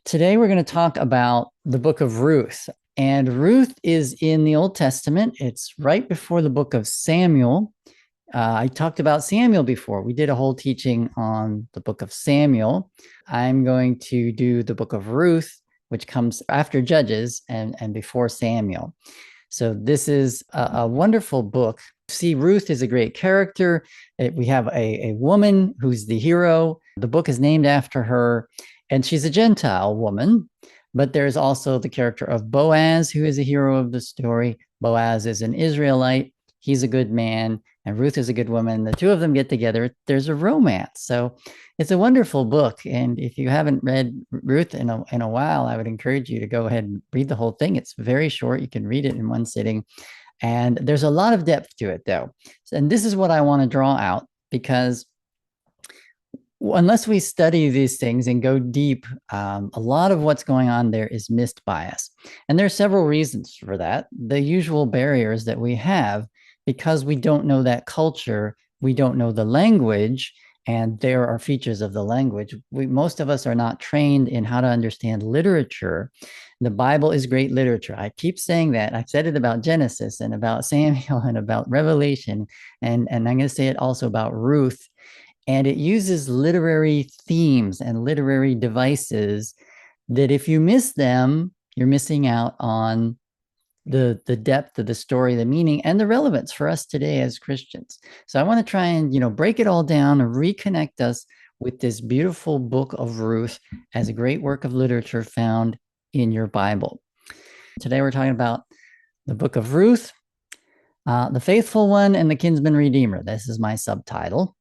Today we're going to talk about the book of Ruth. And Ruth is in the Old Testament. It's right before the book of Samuel. I talked about Samuel before. We did a whole teaching on the book of Samuel. I'm going to do the book of Ruth, which comes after Judges and before Samuel. So this is a wonderful book. See, Ruth is a great character. We have a woman who's the hero. The book is named after her, and she's a Gentile woman. But there's also the character of Boaz, who is a hero of the story. Boaz is an Israelite. He's a good man, and Ruth is a good woman. The two of them get together. There's a romance. So it's a wonderful book. And if you haven't read Ruth in a while, I would encourage you to go ahead and read the whole thing. It's very short. You can read it in one sitting. And there's a lot of depth to it, though. And this is what I want to draw out, because unless we study these things and go deep, a lot of what's going on there is missed by us. And there are several reasons for that. The usual barriers that we have, because we don't know that culture, we don't know the language, and there are features of the language. Most of us are not trained in how to understand literature. The Bible is great literature. I keep saying that. I've said it about Genesis and about Samuel and about Revelation, and I'm going to say it also about Ruth. And it uses literary themes and literary devices that if you miss them, you're missing out on the depth of the story, the meaning, and the relevance for us today as Christians. So I want to try and, break it all down and reconnect us with this beautiful book of Ruth as a great work of literature found in your Bible. Today we're talking about the book of Ruth, the faithful one and the kinsman redeemer. This is my subtitle.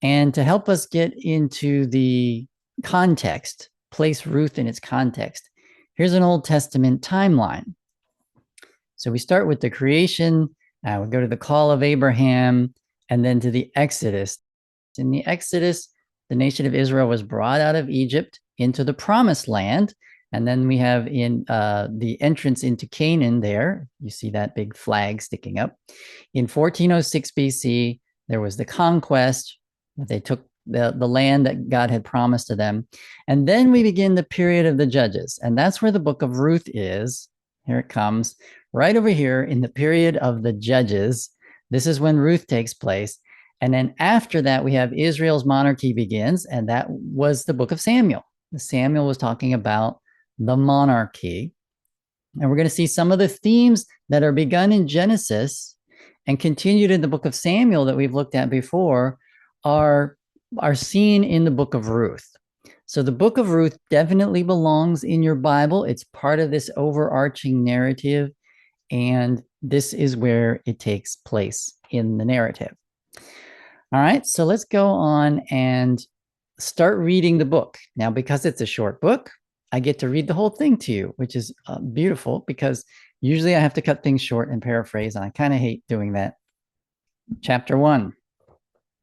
And to help us get into the context, place Ruth in its context, here's an Old Testament timeline. So we start with the creation, we go to the call of Abraham, and then to the Exodus. In the Exodus, the nation of Israel was brought out of Egypt into the promised land. And then we have in the entrance into Canaan there, you see that big flag sticking up. In 1406 BC, there was the conquest. They took the land that God had promised to them. And then we begin the period of the Judges. And that's where the book of Ruth is. Here it comes, right over here in the period of the Judges. This is when Ruth takes place. And then after that, we have Israel's monarchy begins. And that was the book of Samuel. Samuel was talking about the monarchy. And we're going to see some of the themes that are begun in Genesis and continued in the book of Samuel that we've looked at before are seen in the book of Ruth. So the book of Ruth definitely belongs in your Bible. It's part of this overarching narrative, and this is where it takes place in the narrative. All right, so let's go on and start reading the book. Now, because it's a short book, I get to read the whole thing to you, which is beautiful, because usually I have to cut things short and paraphrase, and I kind of hate doing that. Chapter 1.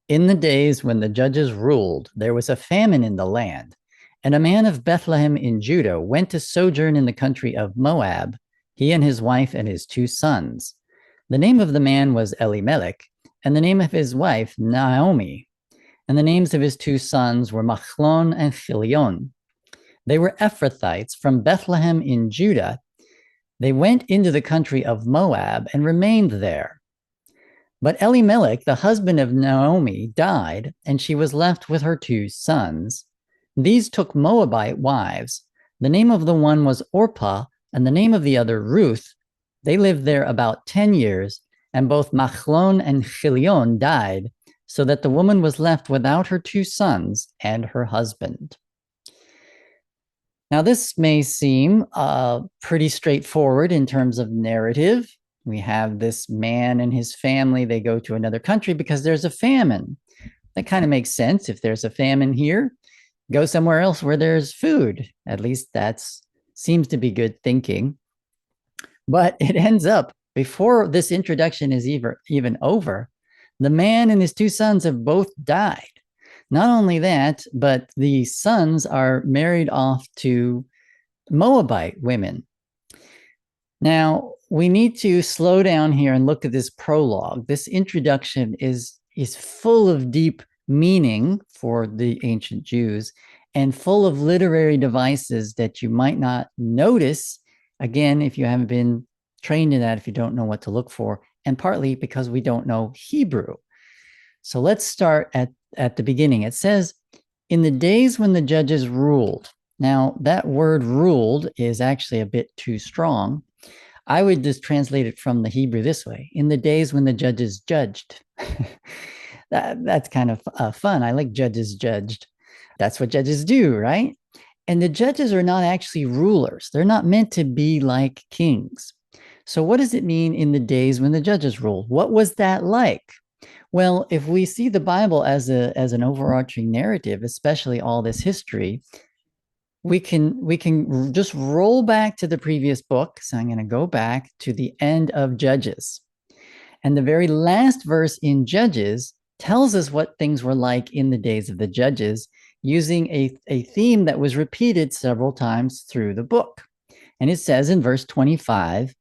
In the days when the judges ruled, there was a famine in the land, and a man of Bethlehem in Judah went to sojourn in the country of Moab, he and his wife and his 2 sons. The name of the man was Elimelech, and the name of his wife Naomi, and the names of his 2 sons were Machlon and Chilion. They were Ephrathites from Bethlehem in Judah. They went into the country of Moab and remained there. But Elimelech, the husband of Naomi, died, and she was left with her 2 sons. These took Moabite wives. The name of the one was Orpah, and the name of the other Ruth. They lived there about 10 years, and both Machlon and Chilion died, so that the woman was left without her 2 sons and her husband. Now, this may seem pretty straightforward in terms of narrative. We have this man and his family. They go to another country because there's a famine. That kind of makes sense. If there's a famine here, go somewhere else where there's food. At least that seems to be good thinking. But it ends up, before this introduction is even over, the man and his 2 sons have both died. Not only that, but the sons are married off to Moabite women. Now, we need to slow down here and look at this prologue. This introduction is full of deep meaning for the ancient Jews, and full of literary devices that you might not notice, again, if you haven't been trained in that, if you don't know what to look for, and partly because we don't know Hebrew. So let's start at the beginning. It says, in the days when the judges ruled. Now, that word ruled is actually a bit too strong. I would just translate it from the Hebrew this way: in the days when the judges judged. That's kind of fun. I like judges judged. That's what judges do, right? And the judges are not actually rulers. They're not meant to be like kings. So what does it mean in the days when the judges ruled? What was that like? Well, if we see the Bible as an overarching narrative, especially all this history, we can just roll back to the previous book. So I'm going to go back to the end of Judges. And the very last verse in Judges tells us what things were like in the days of the judges, using a theme that was repeated several times through the book. And it says in verse 25,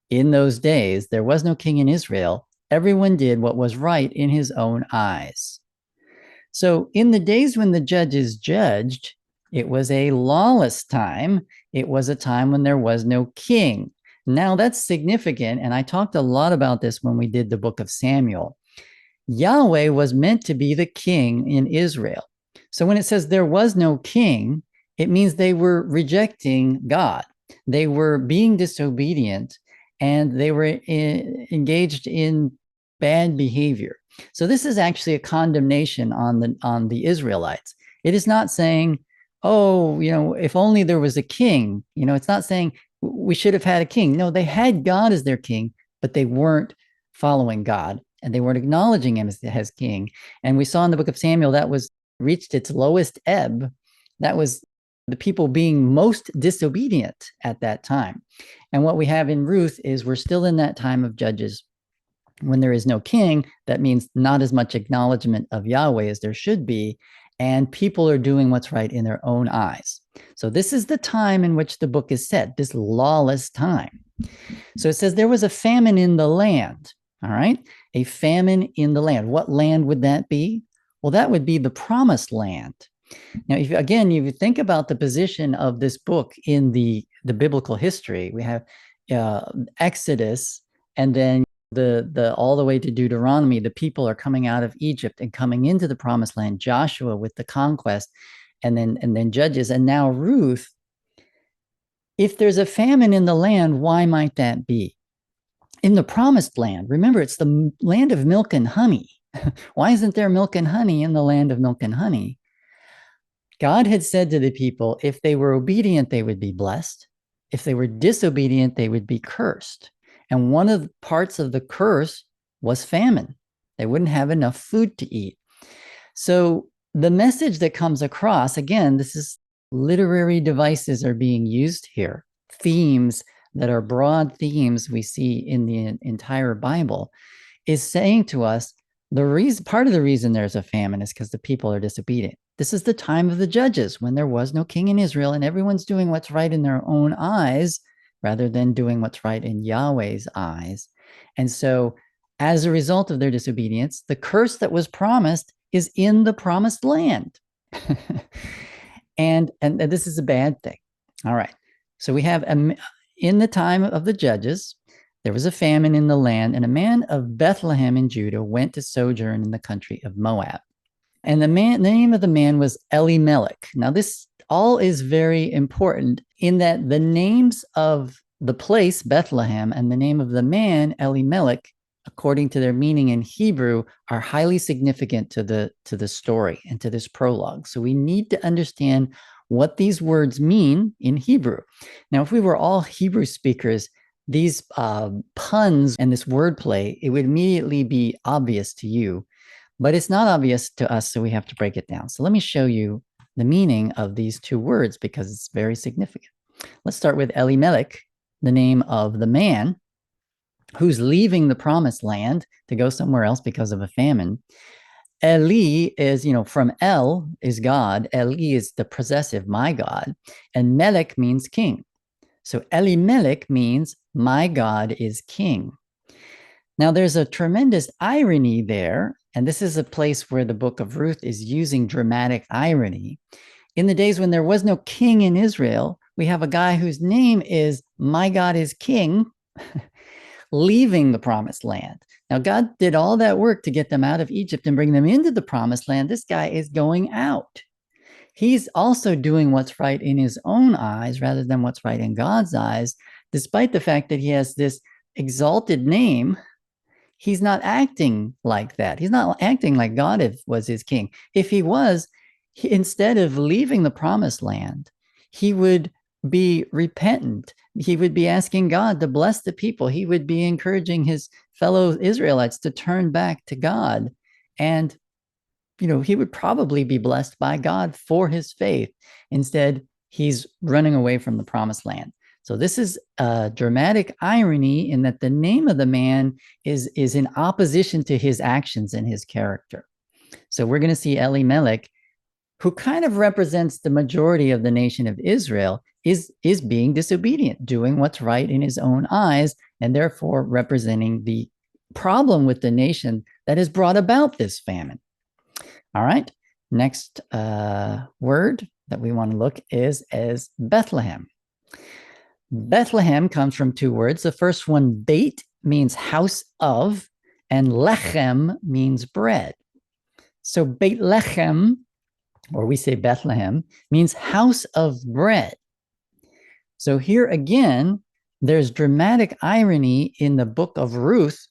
in those days, there was no king in Israel. Everyone did what was right in his own eyes. So in the days when the judges judged, it was a lawless time. It was a time when there was no king. Now that's significant. And I talked a lot about this when we did the book of Samuel. Yahweh was meant to be the king in Israel. So when it says there was no king, it means they were rejecting God. They were being disobedient, and they were engaged in bad behavior. So this is actually a condemnation on the Israelites. It is not saying, oh, if only there was a king. It's not saying we should have had a king. No, they had God as their king, but they weren't following God, and they weren't acknowledging him as king. And we saw in the book of Samuel that was reached its lowest ebb. That was the people being most disobedient at that time. And what we have in Ruth is we're still in that time of judges. When there is no king, that means not as much acknowledgement of Yahweh as there should be, and people are doing what's right in their own eyes. So this is the time in which the book is set, this lawless time. So it says there was a famine in the land, all right? A famine in the land. What land would that be? Well, that would be the promised land. Now, if you think about the position of this book in the biblical history, we have Exodus, and then the all the way to Deuteronomy. The people are coming out of Egypt and coming into the promised land. Joshua with the conquest, and then Judges, and now Ruth. If there's a famine in the land, why might that be? In the promised land, remember, it's the land of milk and honey. Why isn't there milk and honey in the land of milk and honey? God had said to the people, if they were obedient, they would be blessed. If they were disobedient, they would be cursed. And one of the parts of the curse was famine. They wouldn't have enough food to eat. So the message that comes across, again, this is literary devices are being used here. Themes that are broad themes we see in the entire Bible is saying to us, part of the reason there's a famine is because the people are disobedient. This is the time of the judges when there was no king in Israel and everyone's doing what's right in their own eyes rather than doing what's right in Yahweh's eyes. And so as a result of their disobedience, the curse that was promised is in the promised land. and this is a bad thing. All right. So we have, in the time of the judges, there was a famine in the land, and a man of Bethlehem in Judah went to sojourn in the country of Moab. And the name of the man was Elimelech. Now, this all is very important in that the names of the place, Bethlehem, and the name of the man, Elimelech, according to their meaning in Hebrew, are highly significant to the story and to this prologue. So we need to understand what these words mean in Hebrew. Now, if we were all Hebrew speakers, these puns and this wordplay, it would immediately be obvious to you, but it's not obvious to us, so we have to break it down. So let me show you the meaning of these two words because it's very significant. Let's start with Elimelech, the name of the man who's leaving the promised land to go somewhere else because of a famine. Eli is, from El is God. Eli is the possessive, my God. And Melech means king. So Elimelech means my God is king. Now, there's a tremendous irony there, and this is a place where the book of Ruth is using dramatic irony. In the days when there was no king in Israel, we have a guy whose name is My God is King, leaving the promised land. Now, God did all that work to get them out of Egypt and bring them into the promised land. This guy is going out. He's also doing what's right in his own eyes rather than what's right in God's eyes, despite the fact that he has this exalted name. He's not acting like that. He's not acting like God was his king. If he was, instead of leaving the promised land, he would be repentant. He would be asking God to bless the people. He would be encouraging his fellow Israelites to turn back to God. And, he would probably be blessed by God for his faith. Instead, he's running away from the promised land. So this is a dramatic irony in that the name of the man is in opposition to his actions and his character. So we're going to see Elimelech, who kind of represents the majority of the nation of Israel, is being disobedient, doing what's right in his own eyes, and therefore representing the problem with the nation that has brought about this famine. All right, next word that we want to look is Bethlehem. Bethlehem comes from two words. The first one, Beit, means house of, and lechem means bread. So Beit Lechem, or we say Bethlehem, means house of bread. So here again, there's dramatic irony in the book of Ruth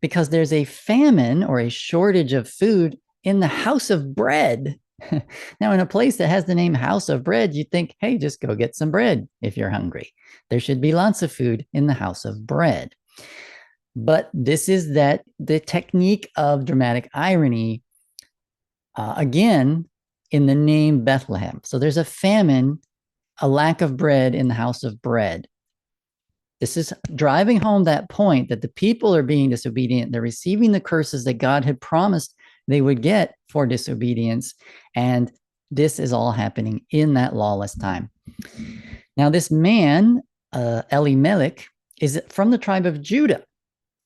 because there's a famine or a shortage of food in the house of bread. Now, in a place that has the name House of Bread, you think, hey, just go get some bread if you're hungry. There should be lots of food in the house of bread. But this is the technique of dramatic irony, again, in the name Bethlehem. So there's a famine, a lack of bread in the house of bread. This is driving home that point that the people are being disobedient. They're receiving the curses that God had promised they would get for disobedience. And this is all happening in that lawless time. Now, this man, Elimelech, is from the tribe of Judah.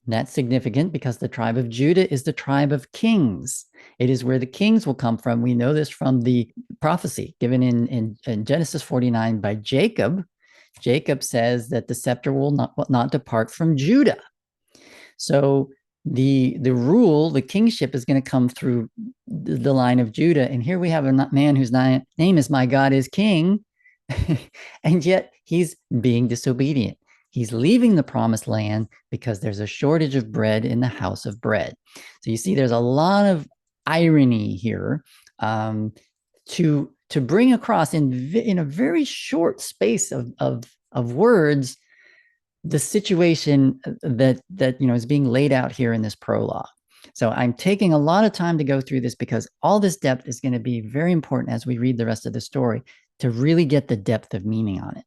That's significant because the tribe of Judah is the tribe of kings. It is where the kings will come from. We know this from the prophecy given in Genesis 49 by Jacob. Jacob says that the scepter will not depart from Judah. So the rule, the kingship is going to come through the line of Judah. And here we have a man whose name is My God is King, and yet he's being disobedient. He's leaving the promised land because there's a shortage of bread in the house of bread. So you see, there's a lot of irony here to bring across in a very short space of words the situation that is being laid out here in this prologue. So I'm taking a lot of time to go through this because all this depth is going to be very important as we read the rest of the story to really get the depth of meaning on it.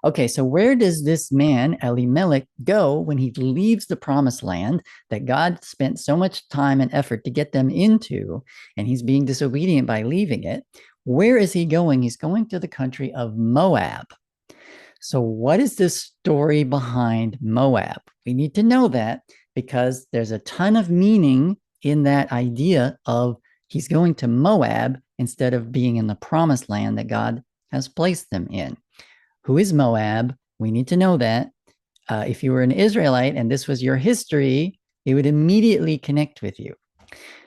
Okay, so where does this man, Elimelech, go when he leaves the promised land that God spent so much time and effort to get them into, and he's being disobedient by leaving it? Where is he going? He's going to the country of Moab. So what is the story behind Moab? We need to know that because there's a ton of meaning in that idea of he's going to Moab instead of being in the promised land that God has placed them in. Who is Moab? We need to know that. If you were an Israelite and this was your history, it would immediately connect with you.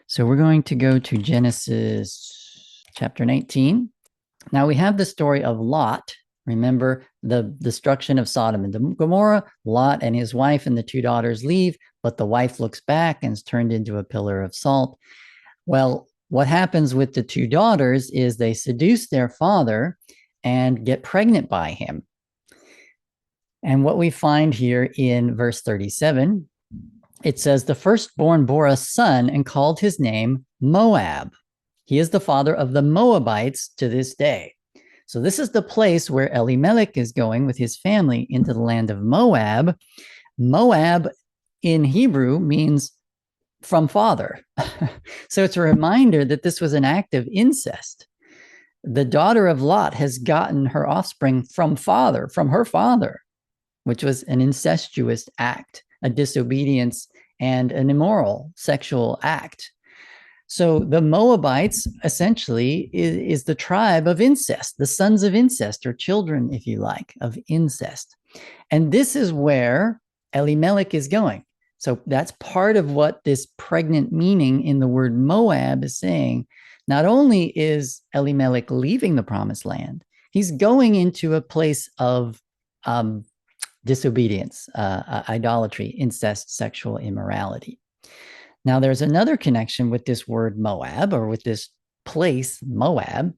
So we're going to go to Genesis chapter 19. Now we have the story of Lot. Remember the destruction of Sodom and Gomorrah. Lot and his wife and the two daughters leave, but the wife looks back and is turned into a pillar of salt. Well, what happens with the two daughters is they seduce their father and get pregnant by him. And what we find here in verse 37, it says, the firstborn bore a son and called his name Moab. He is the father of the Moabites to this day. So this is the place where Elimelech is going with his family into the land of Moab. Moab in Hebrew means from father. So it's a reminder that this was an act of incest. The daughter of Lot has gotten her offspring from her father, which was an incestuous act, a disobedience, and an immoral sexual act. So the Moabites essentially is the tribe of incest, the sons of incest, or children, if you like, of incest. And this is where Elimelech is going. So that's part of what this pregnant meaning in the word Moab is saying. Not only is Elimelech leaving the promised land, he's going into a place of disobedience, idolatry, incest, sexual immorality. Now, there's another connection with this word Moab, or with this place, Moab,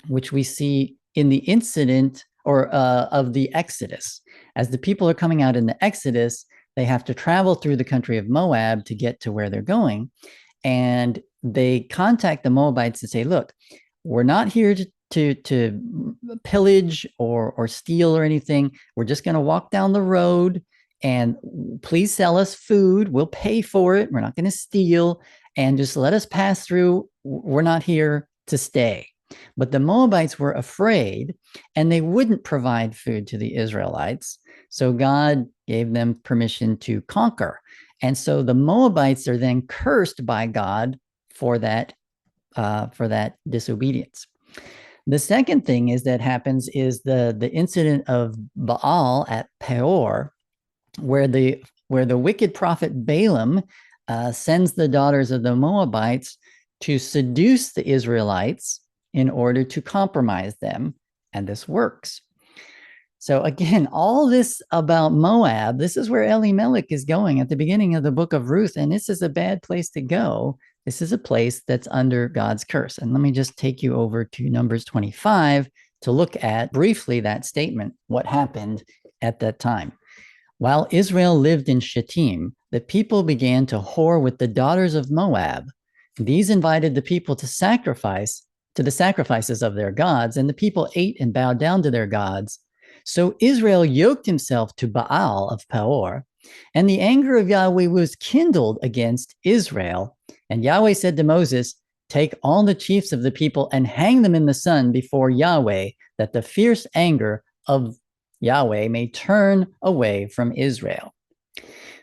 which we see in the incident of the Exodus. As the people are coming out in the Exodus, they have to travel through the country of Moab to get to where they're going. And they contact the Moabites and say, look, we're not here to pillage or steal or anything. We're just going to walk down the road, and please sell us food. We'll pay for it. We're not going to steal, and just let us pass through. We're not here to stay. But the Moabites were afraid, and they wouldn't provide food to the Israelites. So God gave them permission to conquer. And so the Moabites are then cursed by God for that disobedience. The second thing is that happens is the incident of Baal at Peor, where the wicked prophet Balaam sends the daughters of the Moabites to seduce the Israelites in order to compromise them, and this works. So again, all this about Moab, this is where Elimelech is going at the beginning of the book of Ruth, and this is a bad place to go. This is a place that's under God's curse. And let me just take you over to Numbers 25 to look at briefly that statement, what happened at that time. While Israel lived in Shittim, the people began to whore with the daughters of Moab. These invited the people to the sacrifices of their gods, and the people ate and bowed down to their gods. So Israel yoked himself to Baal of Peor, and the anger of Yahweh was kindled against Israel. And Yahweh said to Moses, take all the chiefs of the people and hang them in the sun before Yahweh, that the fierce anger of Yahweh may turn away from Israel.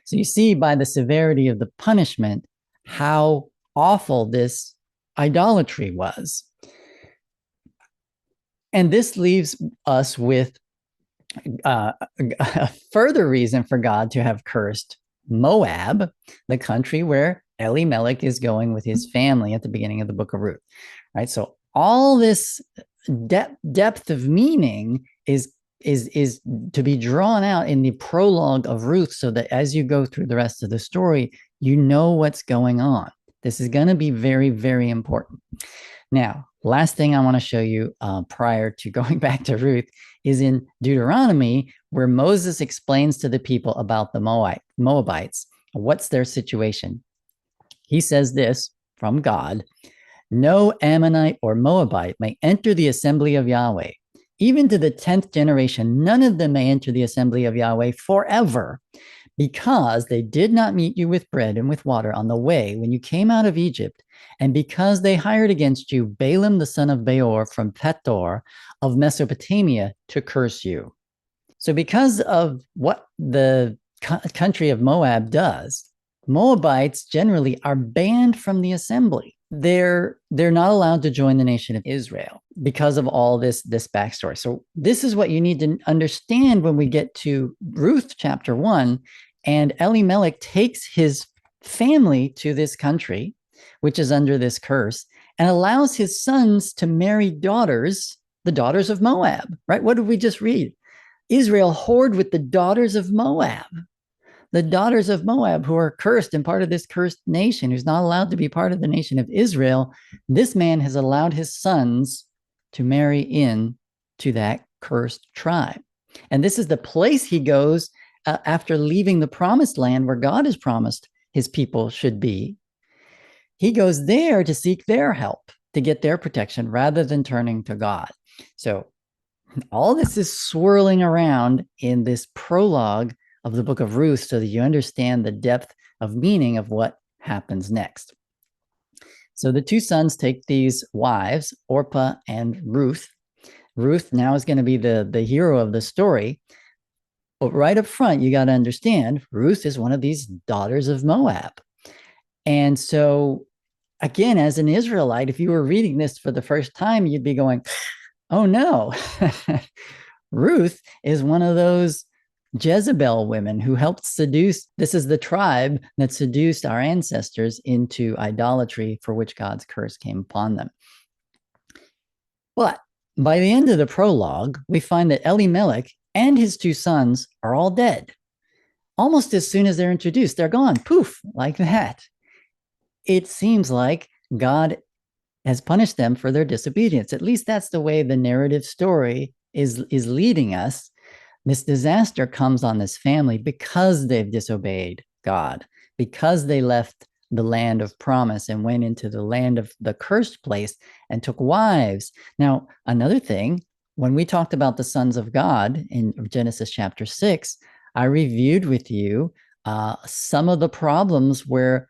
So you see by the severity of the punishment how awful this idolatry was. And this leaves us with a further reason for God to have cursed Moab, the country where Elimelech is going with his family at the beginning of the book of Ruth. Right? So all this depth of meaning is to be drawn out in the prologue of Ruth, so that as you go through the rest of the story, you know what's going on. This is going to be very, very important. Now, last thing I want to show you prior to going back to Ruth is in Deuteronomy, where Moses explains to the people about the Moabites. What's their situation? He says this from God: no Ammonite or Moabite may enter the assembly of Yahweh. Even to the 10th generation, none of them may enter the assembly of Yahweh forever, because they did not meet you with bread and with water on the way when you came out of Egypt, and because they hired against you Balaam the son of Beor from Petor of Mesopotamia to curse you. So because of what the country of Moab does, Moabites generally are banned from the assembly. They're not allowed to join the nation of Israel because of all this backstory. So this is what you need to understand when we get to Ruth chapter 1, and Elimelech takes his family to this country, which is under this curse, and allows his sons to marry daughters, the daughters of Moab, right? What did we just read? Israel whored with the daughters of Moab. The daughters of Moab, who are cursed and part of this cursed nation, who's not allowed to be part of the nation of Israel. This man has allowed his sons to marry in to that cursed tribe. And this is the place he goes after leaving the promised land where God has promised his people should be. He goes there to seek their help, to get their protection, rather than turning to God. So all this is swirling around in this prologue of the book of Ruth, so that you understand the depth of meaning of what happens next. So the two sons take these wives, Orpah and Ruth. Ruth now is going to be the hero of the story. But right up front, you got to understand, Ruth is one of these daughters of Moab. And so again, as an Israelite, if you were reading this for the first time, you'd be going, oh no, Ruth is one of those Jezebel women who helped seduce. This is the tribe that seduced our ancestors into idolatry, for which God's curse came upon them. But by the end of the prologue, we find that Elimelech and his two sons are all dead. Almost as soon as they're introduced, they're gone, poof, like that. It seems like God has punished them for their disobedience. At least that's the way the narrative story is leading us. This disaster comes on this family because they've disobeyed God, because they left the land of promise and went into the land of the cursed place and took wives. Now, another thing, when we talked about the sons of God in Genesis chapter 6, I reviewed with you some of the problems where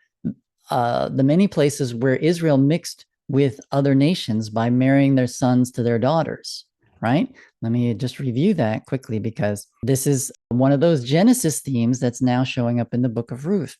the many places where Israel mixed with other nations by marrying their sons to their daughters, right? Let me just review that quickly, because this is one of those Genesis themes that's now showing up in the book of Ruth.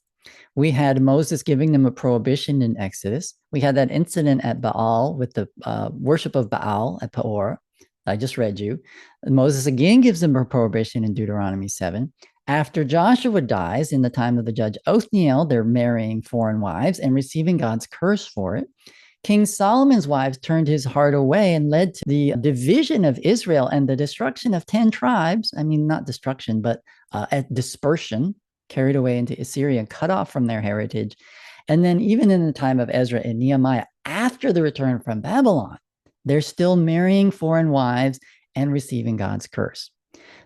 We had Moses giving them a prohibition in Exodus. We had that incident at Baal with the worship of Baal at Peor. I just read you. Moses again gives them a prohibition in Deuteronomy 7. After Joshua dies in the time of the judge Othniel, they're marrying foreign wives and receiving God's curse for it. King Solomon's wives turned his heart away and led to the division of Israel and the destruction of 10 tribes. I mean, not destruction, but dispersion, carried away into Assyria and cut off from their heritage. And then even in the time of Ezra and Nehemiah, after the return from Babylon, they're still marrying foreign wives and receiving God's curse.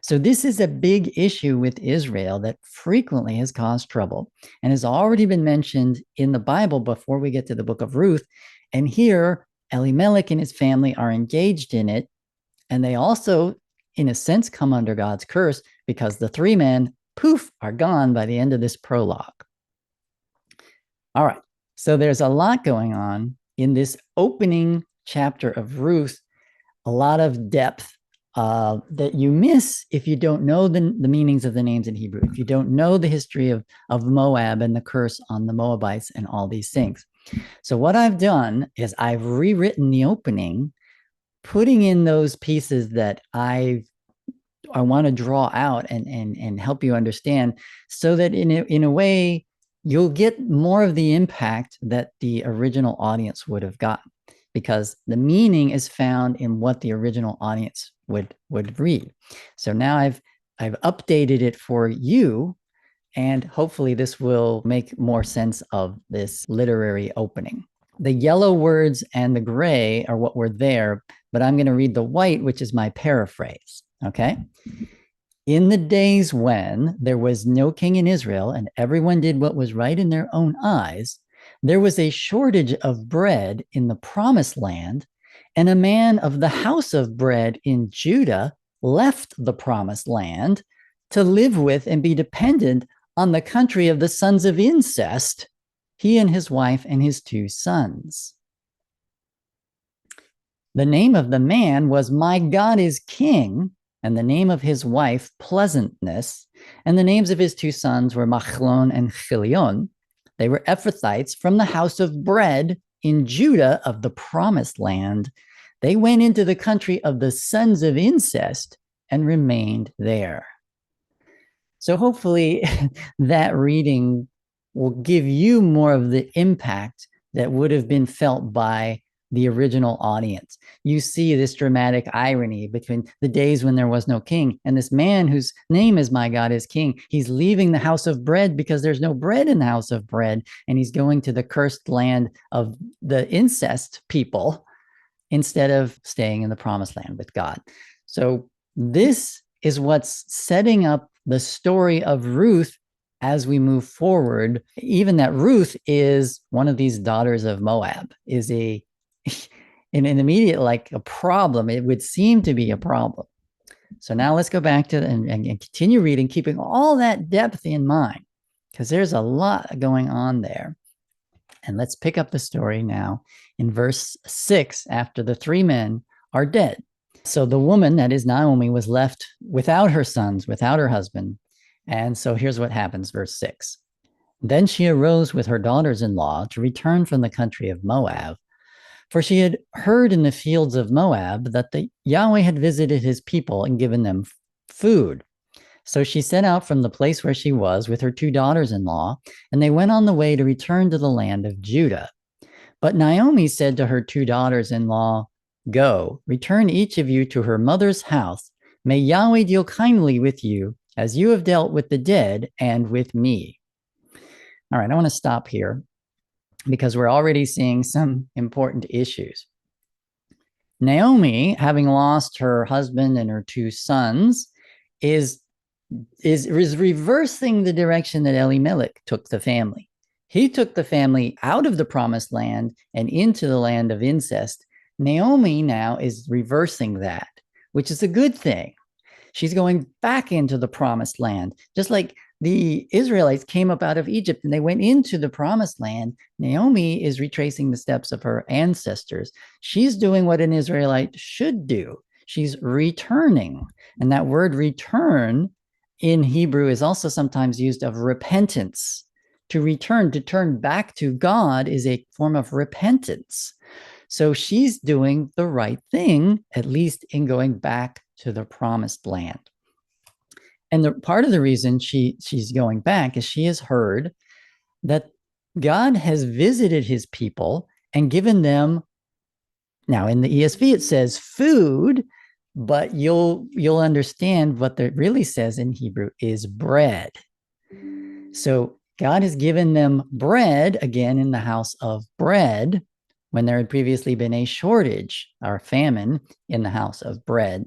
So this is a big issue with Israel that frequently has caused trouble and has already been mentioned in the Bible before we get to the book of Ruth. And here, Elimelech and his family are engaged in it. And they also, in a sense, come under God's curse because the three men, poof, are gone by the end of this prologue. All right. So there's a lot going on in this opening chapter of Ruth, a lot of depth that you miss if you don't know the meanings of the names in Hebrew, if you don't know the history of Moab and the curse on the Moabites and all these things. So what I've done is I've rewritten the opening, putting in those pieces that I want to draw out and help you understand, so that in a way you'll get more of the impact that the original audience would have gotten, because the meaning is found in what the original audience would read. So now I've updated it for you, and hopefully this will make more sense of this literary opening. The yellow words and the gray are what were there, but I'm going to read the white, which is my paraphrase. Okay. In the days when there was no king in Israel and everyone did what was right in their own eyes, there was a shortage of bread in the promised land, and a man of the house of bread in Judah left the promised land to live with and be dependent on the country of the sons of incest, he and his wife and his two sons. The name of the man was My God is King, and the name of his wife Pleasantness, and the names of his two sons were Machlon and Chilion. They were Ephrathites from the house of bread in Judah of the promised land. They went into the country of the sons of incest and remained there. So hopefully that reading will give you more of the impact that would have been felt by the original audience. You see this dramatic irony between the days when there was no king and this man whose name is My God is King. He's leaving the house of bread because there's no bread in the house of bread, and he's going to the cursed land of the incest people instead of staying in the promised land with God. So this is what's setting up the story of Ruth as we move forward. Even that Ruth is one of these daughters of Moab is an immediate, like a problem. It would seem to be a problem. So now let's go back to and continue reading, keeping all that depth in mind, because there's a lot going on there. And let's pick up the story now in verse 6, after the three men are dead. So the woman, that is Naomi, was left without her sons, without her husband. And so here's what happens, verse 6. Then she arose with her daughters-in-law to return from the country of Moab, for she had heard in the fields of Moab that the Yahweh had visited his people and given them food. So she set out from the place where she was with her two daughters-in-law, and they went on the way to return to the land of Judah. But Naomi said to her two daughters-in-law, "Go, return each of you to her mother's house. May Yahweh deal kindly with you, as you have dealt with the dead and with me." All right, I want to stop here because we're already seeing some important issues. Naomi, having lost her husband and her two sons, is reversing the direction that Elimelech took the family. He took the family out of the promised land and into the land of incest. Naomi now is reversing that, which is a good thing. She's going back into the promised land, just like the Israelites came up out of Egypt and they went into the promised land. Naomi is retracing the steps of her ancestors. She's doing what an Israelite should do. She's returning. And that word return in Hebrew is also sometimes used of repentance. To return, to turn back to God is a form of repentance. So she's doing the right thing, at least in going back to the promised land. And the part of the reason she's going back is she has heard that God has visited his people and given them, now in the ESV it says food, but you'll understand what that really says in Hebrew is bread. So God has given them bread, again in the house of bread, when there had previously been a shortage or famine in the house of bread.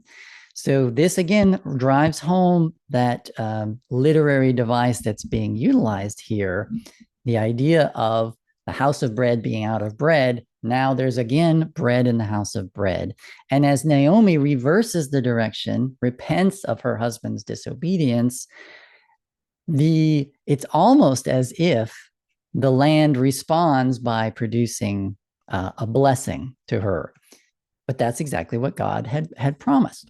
So this again drives home that literary device that's being utilized here, the idea of the house of bread being out of bread. Now there's again bread in the house of bread. And as Naomi reverses the direction, repents of her husband's disobedience, it's almost as if the land responds by producing a blessing to her. But that's exactly what God had promised.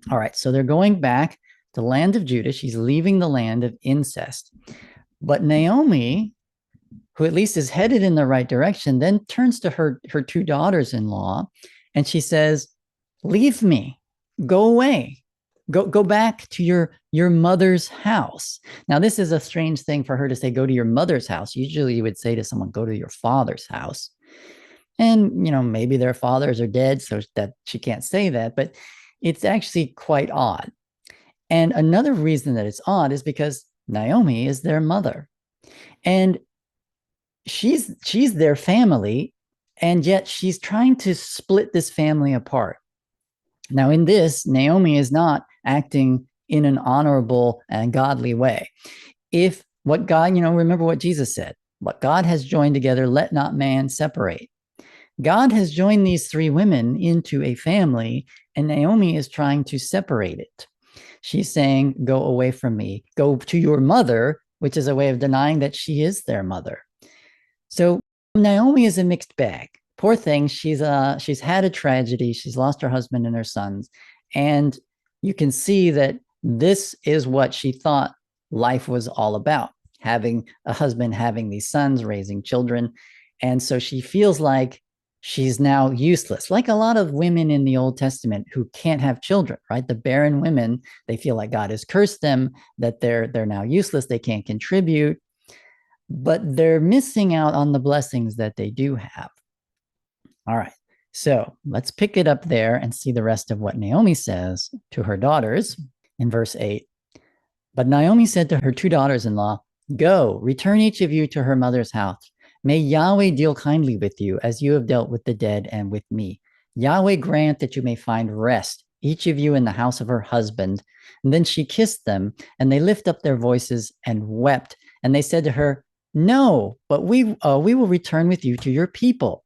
All right, so they're going back to the land of Judah. She's leaving the land of incest. But Naomi, who at least is headed in the right direction, then turns to her two daughters-in-law, and she says, "Leave me, go away, go back to your mother's house." Now, this is a strange thing for her to say, "Go to your mother's house." Usually you would say to someone, "Go to your father's house." And, maybe their fathers are dead, so that she can't say that, but it's actually quite odd. And another reason that it's odd is because Naomi is their mother. And she's their family, and yet she's trying to split this family apart. Now, in this, Naomi is not acting in an honorable and godly way. If what God, remember what Jesus said, what God has joined together, let not man separate. God has joined these three women into a family, and Naomi is trying to separate it. She's saying, "Go away from me, go to your mother," which is a way of denying that she is their mother. So Naomi is a mixed bag. Poor thing, she's had a tragedy. She's lost her husband and her sons. And you can see that this is what she thought life was all about, having a husband, having these sons, raising children. And so she feels like she's now useless, like a lot of women in the Old Testament who can't have children, right? The barren women, they feel like God has cursed them, that they're now useless, they can't contribute, but they're missing out on the blessings that they do have. All right, so let's pick it up there and see the rest of what Naomi says to her daughters in verse 8. But Naomi said to her two daughters-in-law, "Go, return each of you to her mother's house. May Yahweh deal kindly with you, as you have dealt with the dead and with me. Yahweh grant that you may find rest, each of you in the house of her husband." And then she kissed them, and they lift up their voices and wept. And they said to her, "No, but we will return with you to your people."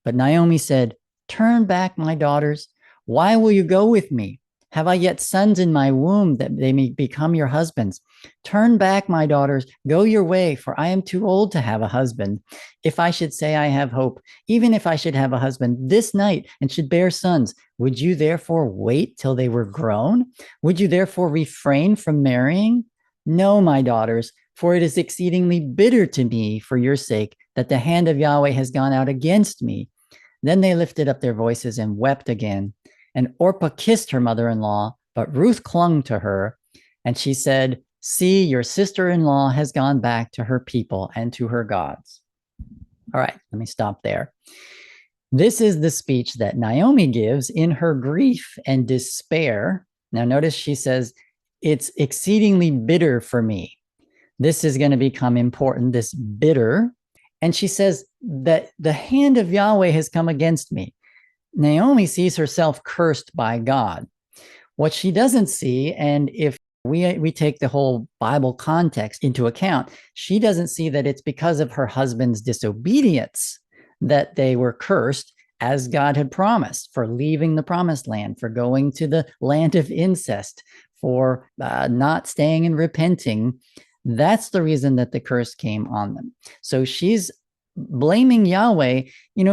But Naomi said, "Turn back, my daughters. Why will you go with me? Have I yet sons in my womb that they may become your husbands? Turn back, my daughters, go your way, for I am too old to have a husband. If I should say I have hope, even if I should have a husband this night and should bear sons, would you therefore wait till they were grown? Would you therefore refrain from marrying? No, my daughters, For it is exceedingly bitter to me for your sake that the hand of Yahweh has gone out against me. Then they lifted up their voices and wept again. And Orpah kissed her mother-in-law, but Ruth clung to her. And she said, see, your sister-in-law has gone back to her people and to her gods. All right, let me stop there. This is the speech that Naomi gives in her grief and despair. Now notice she says, it's exceedingly bitter for me. This is going to become important, this bitter. And she says that the hand of Yahweh has come against me. Naomi sees herself cursed by God. What she doesn't see, and if we take the whole Bible context into account, she doesn't see that it's because of her husband's disobedience that they were cursed, as God had promised, for leaving the promised land, for going to the land of incest, for not staying and repenting. That's the reason that the curse came on them. So she's blaming Yahweh.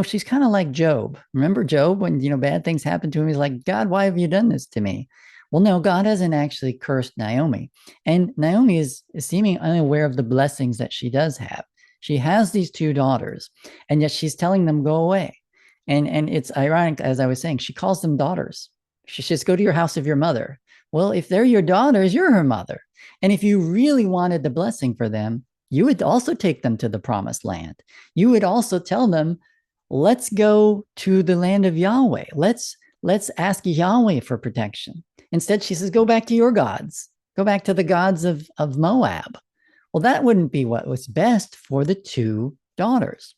She's kind of like Job. Remember Job, when bad things happened to him? He's like, God, why have you done this to me? Well, no, God hasn't actually cursed Naomi. And Naomi is seeming unaware of the blessings that she does have. She has these two daughters, and yet she's telling them, go away. And it's ironic, as I was saying, she calls them daughters. She says, go to your house of your mother. Well, if they're your daughters, you're her mother. And if you really wanted the blessing for them, you would also take them to the promised land. You would also tell them, let's go to the land of Yahweh. Let's ask Yahweh for protection. Instead, she says, go back to your gods. Go back to the gods of Moab. Well, that wouldn't be what was best for the two daughters.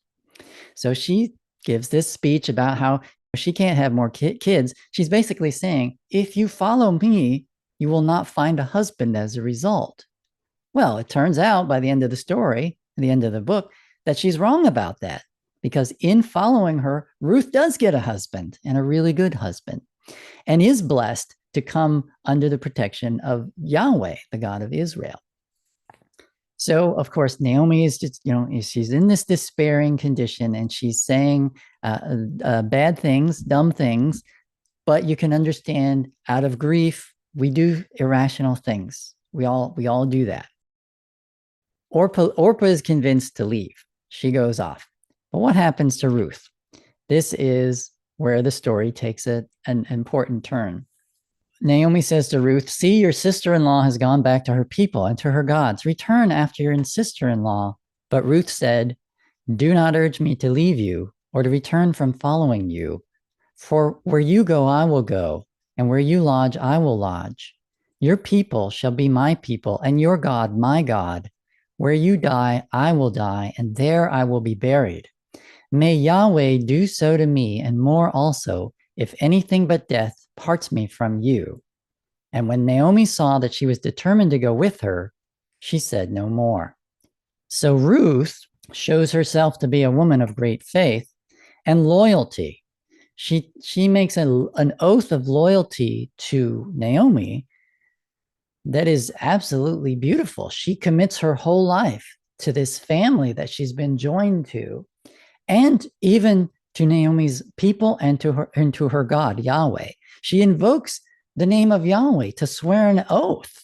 So she gives this speech about how she can't have more kids. She's basically saying, if you follow me, you will not find a husband as a result. Well, it turns out by the end of the story, the end of the book, that she's wrong about that, because in following her, Ruth does get a husband, and a really good husband, and is blessed to come under the protection of Yahweh, the God of Israel. So, of course, Naomi is just, she's in this despairing condition, and she's saying bad things, dumb things, but you can understand, out of grief, we do irrational things. We all do that. Orpah is convinced to leave. She goes off. But what happens to Ruth? This is where the story takes an important turn. Naomi says to Ruth, see, your sister-in-law has gone back to her people and to her gods. Return after your sister-in-law. But Ruth said, do not urge me to leave you or to return from following you. For where you go, I will go, and where you lodge, I will lodge. Your people shall be my people, and your God, my God. Where you die, I will die, and there I will be buried. May Yahweh do so to me, and more also, if anything but death parts me from you. And when Naomi saw that she was determined to go with her, she said no more. So Ruth shows herself to be a woman of great faith and loyalty. She makes an oath of loyalty to Naomi that is absolutely beautiful. She commits her whole life to this family that she's been joined to, and even to Naomi's people and to her God, Yahweh. She invokes the name of Yahweh to swear an oath,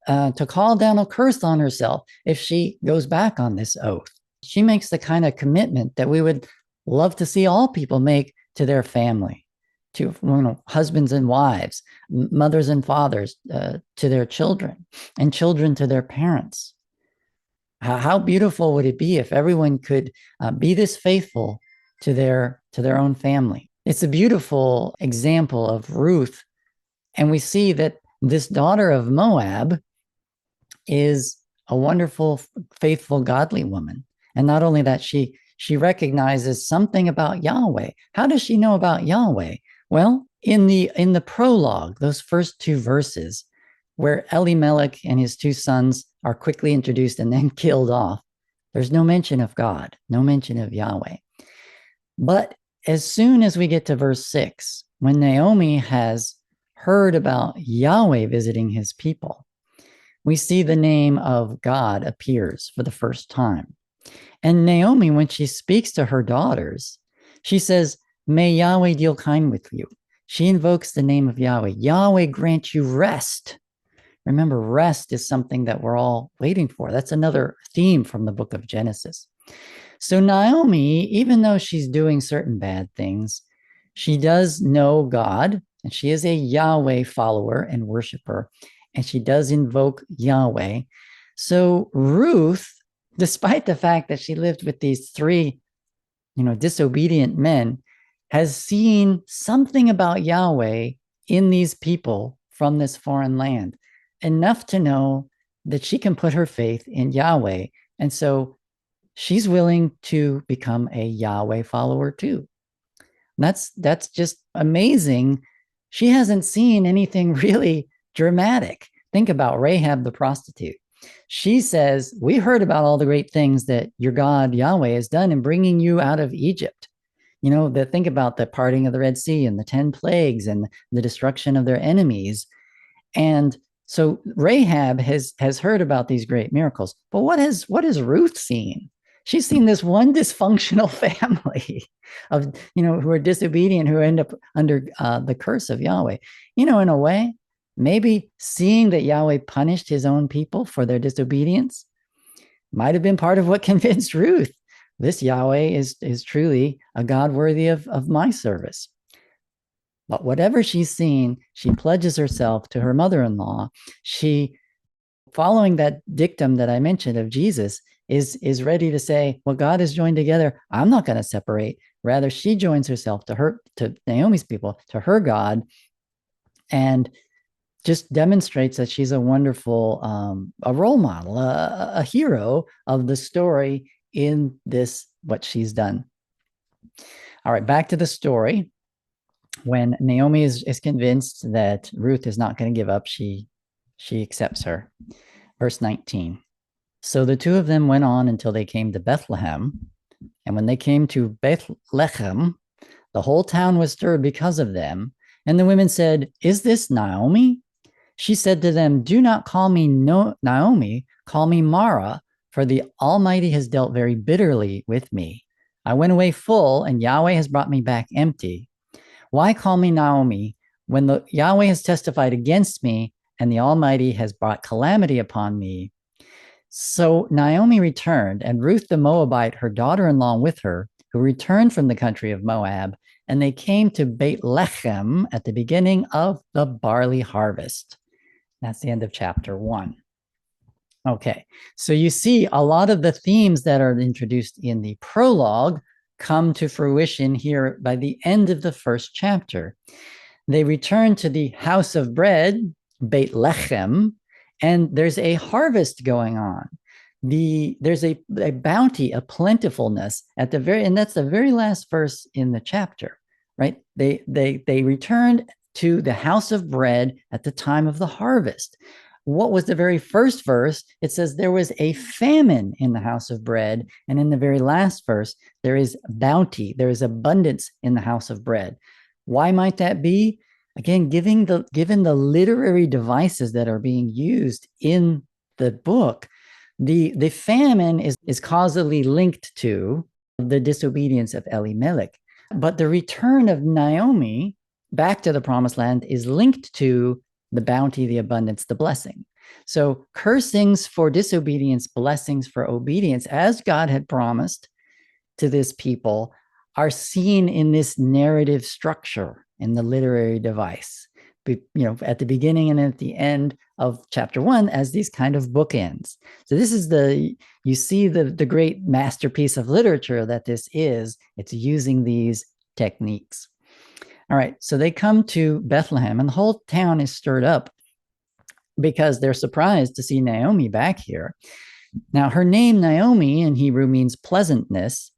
to call down a curse on herself if she goes back on this oath. She makes the kind of commitment that we would love to see all people make to their family, to husbands and wives, mothers and fathers, to their children, and children to their parents. How beautiful would it be if everyone could be this faithful to their own family? It's a beautiful example of Ruth, and we see that this daughter of Moab is a wonderful, faithful, godly woman. And not only that, she recognizes something about Yahweh. How does she know about Yahweh? Well, in the prologue, those first two verses, where Elimelech and his two sons are quickly introduced and then killed off, there's no mention of God, no mention of Yahweh. But as soon as we get to verse 6, when Naomi has heard about Yahweh visiting his people, we see the name of God appears for the first time. And Naomi, when she speaks to her daughters, she says, may Yahweh deal kind with you. She invokes the name of Yahweh. Yahweh grant you rest Remember, rest is something that we're all waiting for. That's another theme from the book of Genesis. So Naomi, even though she's doing certain bad things, she does know God, and she is a Yahweh follower and worshiper, and she does invoke Yahweh. So Ruth, despite the fact that she lived with these three, disobedient men, has seen something about Yahweh in these people from this foreign land, enough to know that she can put her faith in Yahweh. And so she's willing to become a Yahweh follower too. That's just amazing. She hasn't seen anything really dramatic. Think about Rahab the prostitute. She says, we heard about all the great things that your God Yahweh has done in bringing you out of Egypt. Think about the parting of the Red Sea and the 10 plagues and the destruction of their enemies. And so Rahab has heard about these great miracles. But what has Ruth seen? She's seen this one dysfunctional family of, who are disobedient, who end up under the curse of Yahweh. In a way, maybe seeing that Yahweh punished his own people for their disobedience might have been part of what convinced Ruth. This Yahweh is truly a God worthy of my service. But whatever she's seen, she pledges herself to her mother-in-law. She, following that dictum that I mentioned of Jesus, is ready to say, what God has joined together, I'm not going to separate. Rather, she joins herself to Naomi's people, to her God, and just demonstrates that she's a wonderful, a role model, a hero of the story in this, what she's done. All right, back to the story. When Naomi is convinced that Ruth is not going to give up, she accepts her. Verse 19. So the two of them went on until they came to Bethlehem. And when they came to Bethlehem, the whole town was stirred because of them. And the women said, is this Naomi? She said to them, do not call me Naomi, call me Mara, for the Almighty has dealt very bitterly with me. I went away full, and Yahweh has brought me back empty. Why call me Naomi when the Yahweh has testified against me and the Almighty has brought calamity upon me? So Naomi returned, and Ruth the Moabite, her daughter-in-law, with her, who returned from the country of Moab, and they came to Bethlehem at the beginning of the barley harvest. That's the end of chapter 1. Okay, so you see a lot of the themes that are introduced in the prologue come to fruition here by the end of the first chapter. They return to the house of bread, Beit Lechem, and there's a harvest going on. There's a bounty, a plentifulness at the very, and that's the very last verse in the chapter, right? They returned to the house of bread at the time of the harvest. What was the very first verse? It says there was a famine in the house of bread. And in the very last verse, there is bounty, there is abundance in the house of bread. Why might that be? Again, given the literary devices that are being used in the book, the famine is causally linked to the disobedience of Elimelech. But the return of Naomi back to the promised land is linked to the bounty, the abundance, the blessing. So cursings for disobedience, blessings for obedience, as God had promised to this people, are seen in this narrative structure in the literary device, at the beginning and at the end of chapter 1 as these kind of bookends. So this is you see the great masterpiece of literature that this is. It's using these techniques. All right, so they come to Bethlehem, and the whole town is stirred up because they're surprised to see Naomi back here. Now, her name Naomi in Hebrew means pleasantness.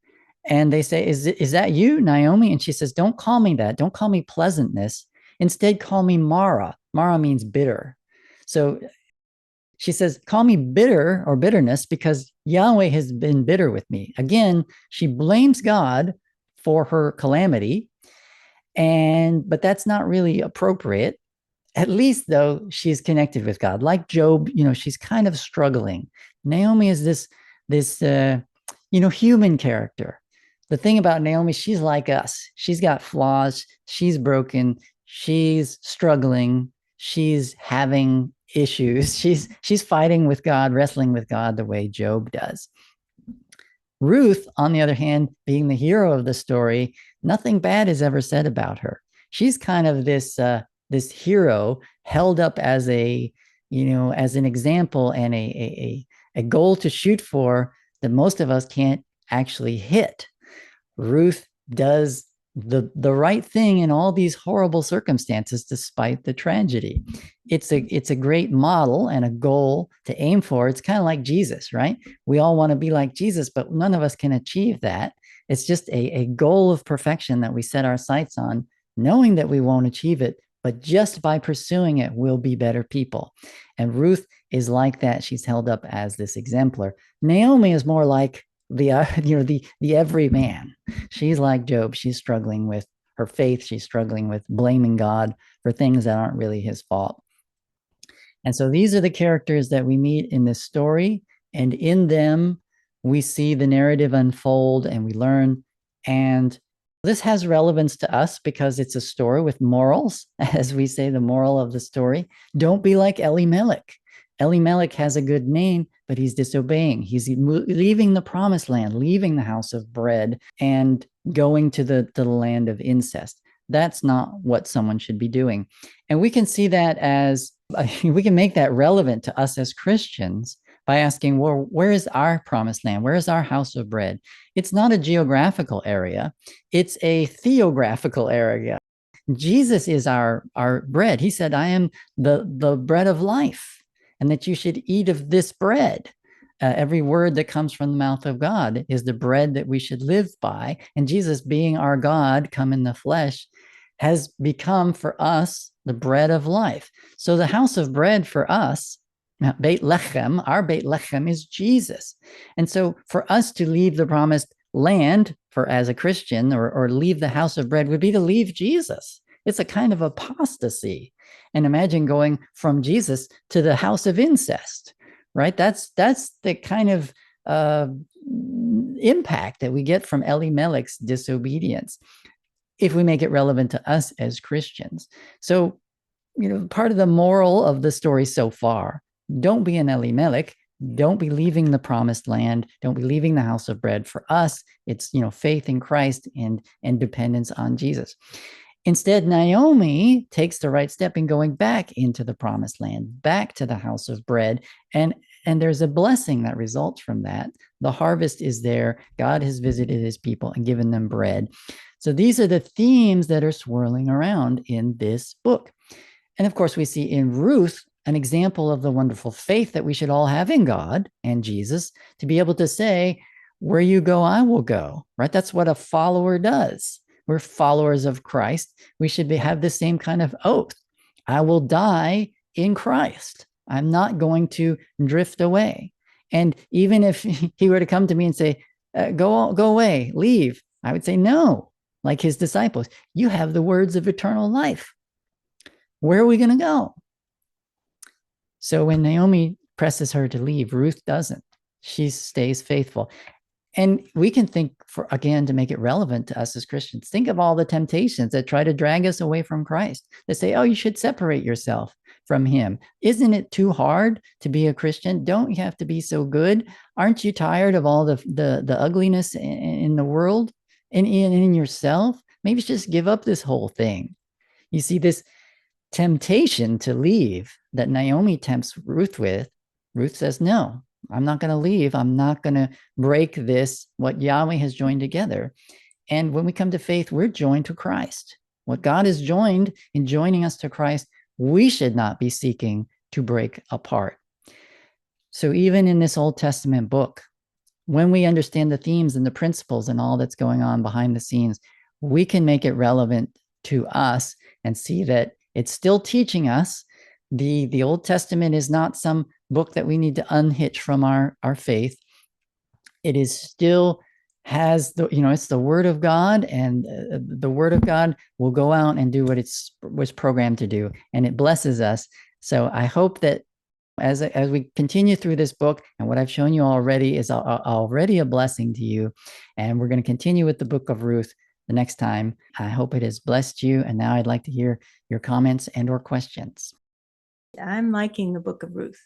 And they say, is that you, Naomi? And she says, don't call me that. Don't call me pleasantness. Instead, call me Mara. Mara means bitter. So she says, call me bitter or bitterness because Yahweh has been bitter with me. Again, she blames God for her calamity. But that's not really appropriate. At least, though, she's connected with God. Like Job, she's kind of struggling. Naomi is this human character. The thing about Naomi, she's like us. She's got flaws. She's broken. She's struggling. she's having issues. She's fighting with God, wrestling with God the way Job does. Ruth, on the other hand, being the hero of the story, nothing bad is ever said about her. She's kind of this hero held up as as an example and a goal to shoot for that most of us can't actually hit. Ruth does the right thing in all these horrible circumstances despite the tragedy. It's a great model and a goal to aim for. It's kind of like Jesus, right? We all want to be like Jesus, but none of us can achieve that. It's just a goal of perfection that we set our sights on, knowing that we won't achieve it, but just by pursuing it, we'll be better people. And Ruth is like that. She's held up as this exemplar. Naomi is more like the everyman. She's like Job. She's struggling with her faith. She's struggling with blaming God for things that aren't really his fault. And so these are the characters that we meet in this story, and in them we see the narrative unfold and we learn. And this has relevance to us because it's a story with morals. As we say, the moral of the story: don't be like Elimelech. Elimelech has a good name, but he's disobeying. He's leaving the promised land, leaving the house of bread, and going to the land of incest. That's not what someone should be doing. And we can see that as we can make that relevant to us as Christians by asking, well, where is our promised land? Where is our house of bread? It's not a geographical area. It's a theographical area. Jesus is our bread. He said, I am the bread of life, and that you should eat of this bread. Every word that comes from the mouth of God is the bread that we should live by. And Jesus, being our God, come in the flesh, has become for us the bread of life. So the house of bread for us, Beit Lechem, our Beit Lechem is Jesus. And so for us to leave the promised land for as a Christian, or leave the house of bread, would be to leave Jesus. It's a kind of apostasy. And imagine going from Jesus to the house of incest, right? That's the kind of impact that we get from Elimelech's disobedience if we make it relevant to us as Christians. So, part of the moral of the story so far: don't be an Elimelech. Don't be leaving the promised land. Don't be leaving the house of bread. For us, it's, faith in Christ and dependence on Jesus. Instead, Naomi takes the right step in going back into the promised land, back to the house of bread. And there's a blessing that results from that. The harvest is there. God has visited his people and given them bread. So these are the themes that are swirling around in this book. And of course, we see in Ruth an example of the wonderful faith that we should all have in God and Jesus, to be able to say, where you go, I will go, right? That's what a follower does. We're followers of Christ. We should have the same kind of oath. I will die in Christ. I'm not going to drift away. And even if he were to come to me and say, go away, leave, I would say, no, like his disciples, you have the words of eternal life. Where are we going to go? So when Naomi presses her to leave, Ruth doesn't. She stays faithful. And we can think, again, to make it relevant to us as Christians, think of all the temptations that try to drag us away from Christ. They say, oh, you should separate yourself from him. Isn't it too hard to be a Christian? Don't you have to be so good? Aren't you tired of all the ugliness in the world and in yourself? Maybe just give up this whole thing. You see, this temptation to leave that Naomi tempts Ruth with, Ruth says, no, I'm not going to leave. I'm not going to break this, what Yahweh has joined together. And when we come to faith, we're joined to Christ. What God has joined in joining us to Christ, we should not be seeking to break apart. So even in this Old Testament book, when we understand the themes and the principles and all that's going on behind the scenes, we can make it relevant to us and see that it's still teaching us. The Old Testament is not some book that we need to unhitch from our faith. It is still has it's the Word of God, and the Word of God will go out and do what it was programmed to do, and it blesses us. So I hope that as we continue through this book, and what I've shown you already is already a blessing to you, and we're going to continue with the Book of Ruth the next time. I hope it has blessed you, and now I'd like to hear your comments and or questions. I'm liking the Book of Ruth.